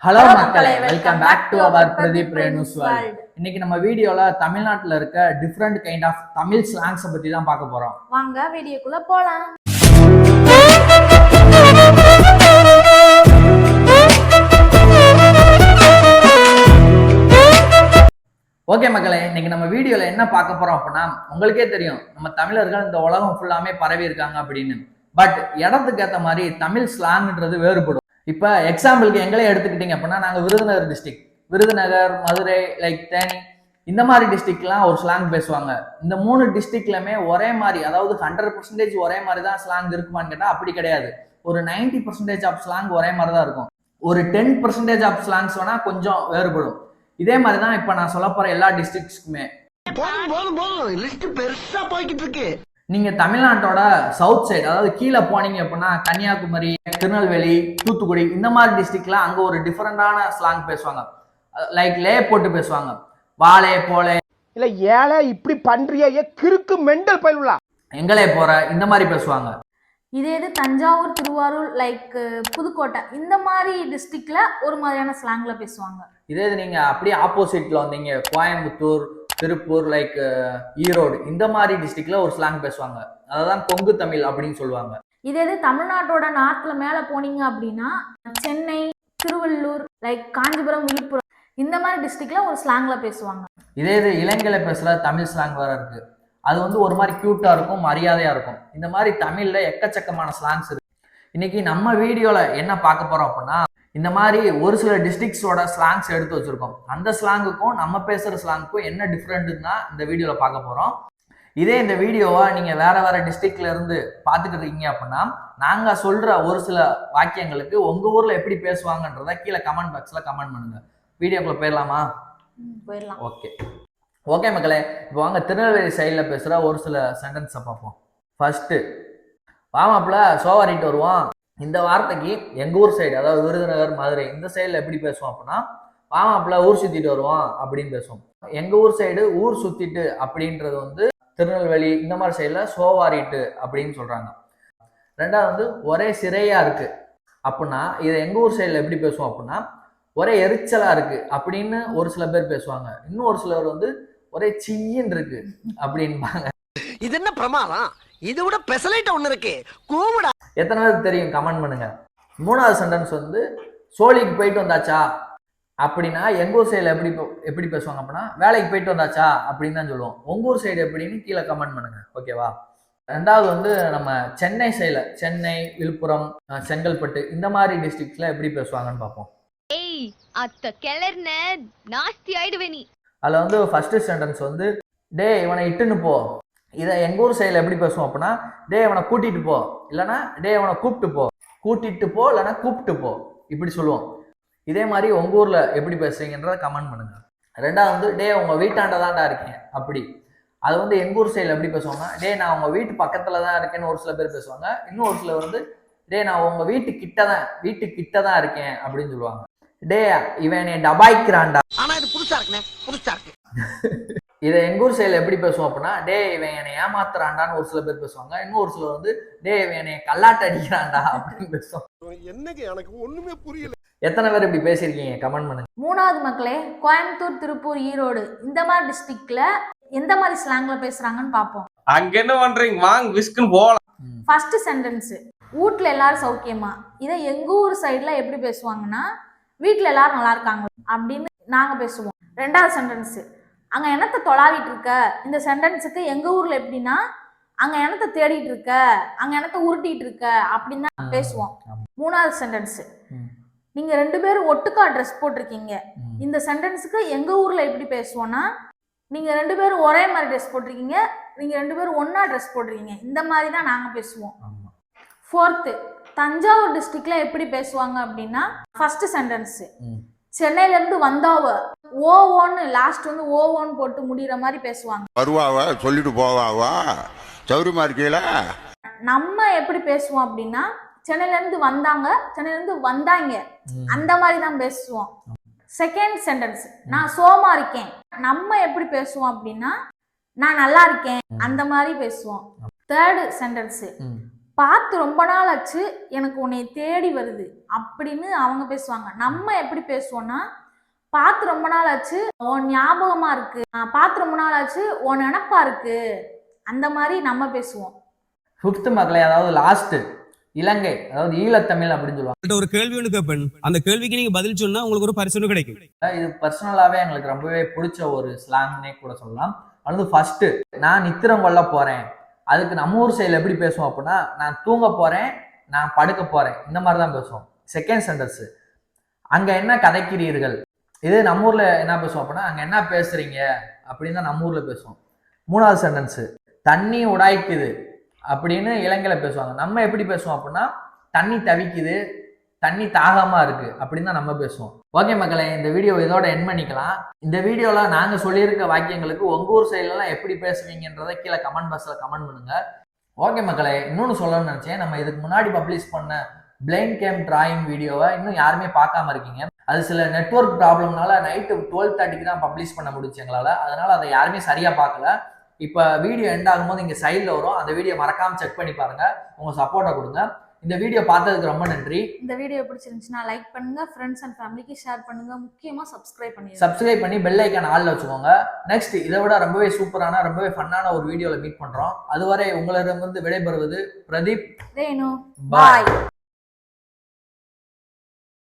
Hello மக்களே, welcome back to our Pradeep Renu's world. இன்னைக்கு நம்ம வீடியோல தமிழ்நாட்டுல இருக்க different kind of Tamil slangs பத்தி தான் பார்க்க போறோம். வாங்க வீடியோக்குள்ள போலாம். ஓகே மக்களே, இன்னைக்கு நம்ம வீடியோல என்ன பார்க்க போறோம் அப்படின்னா, உங்களுக்கே தெரியும் நம்ம தமிழர்கள் இந்த உலகம் ஃபுல்லாமே பரவி இருக்காங்க அப்படின்னு. பட் இடத்துக்கு ஏற்ற மாதிரி தமிழ் ஸ்லாங்ன்றது வேறுபடும். இப்போ எக்ஸாம்பிளுக்கு எங்களே எடுத்துக்கிட்டீங்க அப்படின்னா, நாங்கள் விருதுநகர் டிஸ்ட்ரிக்ட், விருதுநகர், மதுரை, லைக் தேனி, இந்த மாதிரி டிஸ்ட்ரிக்ட்லாம் ஒரு ஸ்லாங் பேசுவாங்க. இந்த 3 டிஸ்ட்ரிக்ட்லுமே ஒரே மாதிரி, அதாவது 100% ஒரே மாதிரி தான் ஸ்லாங் இருக்குமான்னு கேட்டால் அப்படி கிடையாது. ஒரு 90% ஆஃப் ஸ்லாங் ஒரே மாதிரி தான் இருக்கும். ஒரு 10% ஆஃப் ஸ்லாங்ஸ் வேணா கொஞ்சம் வேறுபடும். இதே மாதிரி தான் இப்போ நான் சொல்ல போற எல்லா டிஸ்ட்ரிக்ட்ஸ்க்குமே. நீங்க தமிழ்நாட்டோட சவுத் சைடு, அதாவது கீழே போனீங்க அப்படின்னா கன்னியாகுமரி, திருநெல்வேலி, தூத்துக்குடி, இந்த மாதிரி டிஸ்ட்ரிக்ட்ல அங்க ஒரு டிஃபரெண்டான ஸ்லாங் பேசுவாங்க. லைக் லே போட்டு பேசுவாங்க, வாலே போலே, இல்ல ஏழை இப்படி பண்றியே கிறுக்கு மெண்டல் பயிலுலா, எங்களே போற, இந்த மாதிரி பேசுவாங்க. இது தஞ்சாவூர், திருவாரூர், லைக் புதுக்கோட்டை, இந்த மாதிரி டிஸ்ட்ரிக்ட்ல ஒரு மாதிரியான ஸ்லாங்ல பேசுவாங்க. இதே நீங்க அப்படியே ஆப்போசிட்ல வந்தீங்க, கோயம்புத்தூர், திருப்பூர், லைக் ஈரோடு, இந்த மாதிரி டிஸ்ட்ரிக்ட்ல ஒரு ஸ்லாங் பேசுவாங்க. அதான் கொங்கு தமிழ் அப்படின்னு சொல்லுவாங்க. இதே தமிழ்நாட்டோட நார்த்ல மேல போனீங்க அப்படின்னா சென்னை, திருவள்ளூர், லைக் காஞ்சிபுரம், விழுப்புரம், இந்த மாதிரி டிஸ்ட்ரிக்ட்ல ஒரு ஸ்லாங்ல பேசுவாங்க. இதே இலங்கையில பேசுற தமிழ் ஸ்லாங் வேற இருக்கு. அது வந்து ஒரு மாதிரி கியூட்டா இருக்கும், மரியாதையா இருக்கும். இந்த மாதிரி தமிழ்ல எக்கச்சக்கமான ஸ்லாங்ஸ் இருக்கு. இன்னைக்கு நம்ம வீடியோல என்ன பார்க்க போறோம் அப்படின்னா, இந்த மாதிரி ஒரு சில டிஸ்ட்ரிக்ட்ஸோட ஸ்லாங்ஸ் எடுத்து வச்சிருக்கோம். அந்த ஸ்லாங்குக்கும் நம்ம பேசுற ஸ்லாங்குக்கும் என்ன டிஃப்ரெண்ட்னா இந்த வீடியோல பார்க்க போறோம். இதே இந்த வீடியோவை நீங்க வேற வேற டிஸ்ட்ரிக்ட்ல இருந்து பார்த்துக்கிட்டு இருக்கீங்க அப்படின்னா, நாங்க சொல்ற ஒரு சில வாக்கியங்களுக்கு உங்க ஊர்ல எப்படி பேசுவாங்கன்றத கீழே கமெண்ட் பாக்ஸ்ல கமெண்ட் பண்ணுங்க. வீடியோக்குள்ள போயிடலாமா? போயிடலாம். ஓகே மக்களே, இப்போ வாங்க திருநெல்வேலி சைடில் பேசுகிற ஒரு சில சென்டென்ஸை பார்ப்போம். ஃபர்ஸ்ட்டு, வாமாப்பில் சோவாரிட்டு வருவோம். இந்த வார்த்தைக்கு எங்கள் ஊர் சைடு, அதாவது விருதுநகர், மதுரை, இந்த சைடில் எப்படி பேசுவோம் அப்படின்னா, வாமாப்பில் ஊர் சுற்றிட்டு வருவோம் அப்படின்னு பேசுவோம். எங்கள் ஊர் சைடு ஊர் சுற்றிட்டு அப்படின்றது வந்து திருநெல்வேலி இந்த மாதிரி சைடில் சோவாரிட்டு அப்படின்னு சொல்கிறாங்க. ரெண்டாவது வந்து ஒரே சிறையாக இருக்குது அப்படின்னா, இதை எங்கள் ஊர் சைடில் எப்படி பேசுவோம் அப்படின்னா, ஒரே எரிச்சலாக இருக்குது அப்படின்னு ஒரு சில பேர் பேசுவாங்க. இன்னும் ஒரு சிலர் வந்து ஒரே சீன்னு இருக்கு அப்படின்பாங்க. இது என்ன பிரமாதம், இது விட பெசலைட் ஒண்ணு இருக்கு கூவுடா. எத்தனை பேருக்கு தெரியும் கமெண்ட் பண்ணுங்க. மூணாவது சென்டென்ஸ் வந்து சோழிக்கு போயிட்டு வந்தாச்சா அப்படின்னா எங்க ஊர் சைடுல எப்படி பேசுவாங்க அப்படின்னா, வேலைக்கு போயிட்டு வந்தாச்சா அப்படின்னு தான் சொல்லுவோம். உங்க ஊர் சைடு எப்படின்னு கீழே கமெண்ட் பண்ணுங்க, ஓகேவா? ரெண்டாவது வந்து நம்ம சென்னை சைடுல, சென்னை, விழுப்புரம், செங்கல்பட்டு, இந்த மாதிரி டிஸ்ட்ரிக்ட்ல எப்படி பேசுவாங்கன்னு பார்ப்போம். அதில் வந்து ஃபர்ஸ்ட் சென்டென்ஸ் வந்து, டே இவனை இட்டுன்னு போ. இதை எங்கள் ஊர் சைடில் எப்படி பேசுவோம் அப்படின்னா, டே இவனை கூட்டிகிட்டு போ, இல்லைனா டே இவனை கூப்பிட்டு போ, கூட்டிகிட்டு போ இல்லைனா கூப்பிட்டு போ, இப்படி சொல்லுவோம். இதே மாதிரி உங்கள் ஊரில் எப்படி பேசுறீங்கன்றத கமெண்ட் பண்ணுங்க. ரெண்டாவது வந்து, டே உங்கள் வீட்டாண்ட தான்டா இருக்கேன் அப்படி. அது வந்து எங்கள் ஊர் சைடில் எப்படி பேசுவாங்க, டே நான் உங்கள் வீட்டு பக்கத்தில் தான் இருக்கேன்னு ஒரு சில பேர் பேசுவாங்க. இன்னும் ஒரு சிலர் வந்து, டே நான் உங்கள் வீட்டுக்கிட்ட தான் இருக்கேன் அப்படின்னு சொல்லுவாங்க. டே இவன் டபாய்க்கிறான்டா. ஆனா இது புதுசா இருக்கு. இதை எங்க ஊர் சைடுல எப்படி பேசுவோம் அப்படின்னா, டே இவன் என்னை ஏமாத்துறான்டான்னு ஒரு சில பேர் பேசுவாங்க. இன்னும் ஒரு சிலர் வந்து, டே இவன் என்னை கல்லாட்ட அடிக்கிறான்டா அப்படின்னு பேசுவோம். என்னங்க எனக்கு ஒண்ணுமே புரியல. எத்தனை பேர் இப்படி பேசியிருக்கீங்க கமெண்ட் பண்ணுங்க. மூணாவது மக்களே, கோயம்புத்தூர், திருப்பூர், ஈரோடு, இந்த மாதிரி டிஸ்ட்ரிக்ட்ல எந்த மாதிரி ஸ்லாங்ல பேசுறாங்கன்னு பார்ப்போம். அங்க என்ன பண்றீங்க, வாங்க விஸ்குன்னு போலாம். ஃபர்ஸ்ட் சென்டென்ஸ், வீட்ல எல்லாரும் சௌக்கியமா. இதை எங்க ஊர் சைடுல எப்படி பேசுவாங்கன்னா, வீட்டுல எல்லாரும் நல்லா இருக்காங்க அப்படின்னு நாங்க பேசுவோம். ரெண்டாவது சென்டென்ஸ், அங்க என்னத்தை தொலாவிட்டு இருக்க. இந்த சென்டென்ஸுக்கு எங்க ஊர்ல எப்படின்னா, அங்க என்னத்தை தேடிட்டு இருக்க, அங்க என்னத்தை உருட்டிட்டு இருக்க அப்படின்னு தான் பேசுவோம். மூணாவது சென்டென்ஸ், நீங்க 2 பேரும் ஒட்டுக்கா ட்ரெஸ் போட்டிருக்கீங்க. இந்த சென்டென்ஸுக்கு எங்க ஊர்ல எப்படி பேசுவோம்னா, நீங்க 2 பேரும் ஒரே மாதிரி ட்ரெஸ் போட்டிருக்கீங்க, நீங்க 2 பேரும் ஒன்னா ட்ரெஸ் போட்டிருக்கீங்க, இந்த மாதிரி தான் நாங்க பேசுவோம். ஃபோர்த்து, தஞ்சாவூர் டிஸ்ட்ரிக்ட்ல எப்படி பேசுவாங்க அப்படின்னா, ஃபர்ஸ்ட் சென்டென்ஸ், சென்னையில இருந்து வந்தாவ, ஓன்னு லாஸ்ட் வந்து ஓன்னு போட்டு முடிகிற மாதிரி பேசுவாங்க. வருவாவா சொல்லிட்டு போவாவா சௌரியமா இருக்கீங்களா. நம்ம எப்படி பேசுவோம் அப்படின்னா, சென்னையில இருந்து வந்தாங்க, சென்னையில இருந்து வந்தாங்க, அந்த மாதிரி தான் பேசுவோம். செகண்ட் சென்டென்ஸ், நான் சோமா இருக்கேன். நம்ம எப்படி பேசுவோம் அப்படின்னா, நான் நல்லா இருக்கேன், அந்த மாதிரி பேசுவோம். தேர்டு சென்டென்ஸ், பார்த்து ரொம்ப நாள் ஆச்சு, எனக்கு உன்னை தேடி வருது அப்படின்னு அவங்க பேசுவாங்க. நம்ம எப்படி பேசுவோம்னா, பார்த்து ரொம்ப நாள் ஆச்சு, உன் ஞாபகமா இருக்கு, பார்த்து ரொம்ப நாள் ஆச்சு, உன் நினப்பா இருக்கு, அந்த மாதிரி நம்ம பேசுவோம். 5th மக்களே, அதாவது லாஸ்ட் இலங்கை, அதாவது ஈழத்தமிழ் அப்படின்னு சொல்லுவாங்க. ஒரு கேள்வி ஒன்று கேட்பேன், அந்த கேள்விக்கு நீங்க பதில் சொன்னா உங்களுக்கு ஒரு பரிசு கிடைக்கும். இது பர்சனலாவே எங்களுக்கு ரொம்பவே பிடிச்ச ஒரு ஸ்லாங்னே கூட சொல்லலாம். அதாவது ஃபர்ஸ்ட், நான் நித்திரம் கொள்ள போறேன். அதுக்கு நம்ம ஊர் சைடில் எப்படி பேசுவோம் அப்படின்னா, நான் தூங்க போறேன், நான் படுக்க போறேன், இந்த மாதிரி தான் பேசுவோம். செகண்ட் சென்டென்ஸ், அங்க என்ன கதைக்கிறீர்கள். இது நம்ம ஊர்ல என்ன பேசுவோம் அப்படின்னா, அங்க என்ன பேசுறீங்க அப்படின்னு தான் நம்ம ஊர்ல பேசுவோம். 3வது சென்டென்ஸ், தண்ணி உடாய்க்குது அப்படின்னு இலங்கையில பேசுவாங்க. நம்ம எப்படி பேசுவோம் அப்படின்னா, தண்ணி தவிக்குது, தண்ணி தாகமா இருக்கு அப்படின்னு தான் நம்ம பேசுவோம். ஓகே மக்களே, இந்த வீடியோ இதோட எண்ட் பண்ணிக்கலாம். இந்த வீடியோல நாங்க சொல்லியிருக்க வாக்கியங்களுக்கு உங்க ஊர் சைட்லாம் எப்படி பேசுவீங்கன்றதை கீழே கமெண்ட் பாக்ஸ்ல கமெண்ட் பண்ணுங்க. ஓகே மக்களே, இன்னொன்னு சொல்லணும்னு நினைச்சேன். நம்ம இதுக்கு முன்னாடி பப்ளிஷ் பண்ண பிளைண்ட் கேம் டிராயிங் வீடியோவை இன்னும் யாருமே பார்க்காம இருக்கீங்க. அது சில நெட்வொர்க் ப்ராப்ளம்னால நைட்டு 12:30க்கு தான் பப்ளிஷ் பண்ண முடிச்சு எங்களால். அதனால அதை யாருமே சரியா பார்க்கல. இப்போ வீடியோ எண்ட் ஆகும்போது இங்கே சைடில் வரும், அந்த வீடியோ மறக்காம செக் பண்ணி பாருங்க. உங்க சப்போர்ட்டை கொடுங்க. இந்த வீடியோ பார்த்ததுக்கு ரொம்ப நன்றி. இந்த வீடியோ பிடிச்சிருந்துச்சுன்னா லைக் பண்ணுங்க, ஃப்ரெண்ட்ஸ் அண்ட் ஃபேமிலிக்கு ஷேர் பண்ணுங்க, முக்கியமா சப்ஸ்கிரைப் பண்ணி பெல் ஐக்கான் ஆல்ல வச்சுக்கோங்க. நெக்ஸ்ட் இதை விட ரொம்பவே சூப்பரான ரொம்பவே ஃபன்னான ஒரு வீடியோல மீட் பண்றோம். அதுவரை உங்களிடமிருந்து விடைபெறுவது பிரதீப், ரேணு. பாய்.